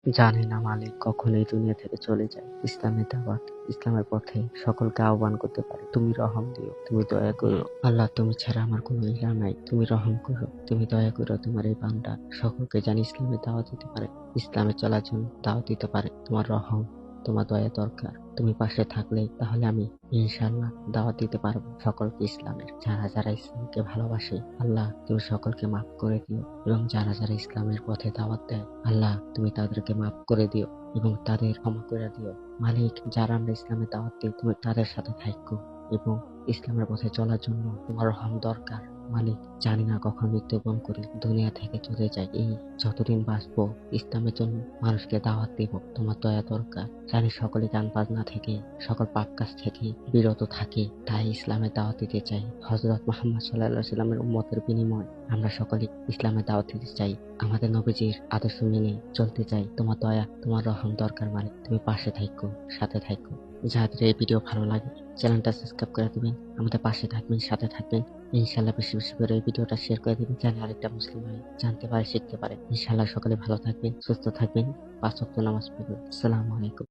জানি না মালিক কখন এই দুনিয়া থেকে চলে যায়। ইসলামের দাওয়াত, ইসলামের পথে সকলকে আহ্বান করতে পারে। তুমি রহম দিও, তুমি দয়া করো। আল্লাহ, তুমি ছাড়া আমার কোনো ইলাহ নাই। তুমি রহম করো, তুমি দয়া করো। তোমার এই বান্দা সকলকে জানি ইসলামের দাওয়াত দিতে পারে, ইসলামে চলার জন্য দাওয়াত দিতে পারে। তোমার রহম, তোমার দয়া দরকার। তুমি পাশে থাকলে তাহলে আমি ইনশাআল্লাহ দাওয়াত দিতে পারবো সকলকে ইসলামের। যারা যারা ইসলামকে ভালোবাসে আল্লাহ, তুমি সকলকে মাফ করে দিও, এবং যারা যারা ইসলামের পথে দাওয়াত দেয় আল্লাহ, তুমি তাদেরকে মাফ করে দিও এবং তাদের ক্ষমা করে দিও। মালিক, যারা আমরা ইসলামের দাওয়াত দিই তুমি তাদের সাথে থাকো, এবং ইসলামের পথে চলার জন্য তোমার রহম দরকার। মালিক, জানি না কখন মৃত্যুবরণ করি, দুনিয়া থেকে চলে যাই। এই যতদিন বাঁচবো ইসলামের জন্য মানুষকে দাওয়াত দিব। তোমার দয়া দরকার। জানি সকলে গান বাজনা থেকে, সকল পাপ কাজ থেকে বিরত থাকে, তাই ইসলামের দাওয়াত দিতে চাই। হযরত মুহাম্মদ সাল্লাল্লাহু আলাইহি ওয়াসাল্লামের উম্মতের বিনিময় আমরা সকলে ইসলামের দাওয়াত দিতে চাই। আমাদের নবীজির আদর্শ মেনে চলতে চাই। তোমার দয়া, তোমার রহম দরকার। মালিক, তুমি পাশে থাকো, সাথে থাকো। যাদের এই ভিডিও ভালো লাগে চ্যানেলটা সাবস্ক্রাইব করে দিবেন, আমাদের পাশে থাকবেন, সাথে থাকবেন। ইনশাআল্লাহ বেশি বেশি করে এই ভিডিওটা শেয়ার করে দিবেন, যেন আরেকটা মুসলিম ভাই জানতে পারে, শিখতে পারে। ইনশাআল্লাহ সকলে ভালো থাকবেন, সুস্থ থাকবেন, 5 ওয়াক্ত নামাজ পড়বেন। আসসালামু আলাইকুম।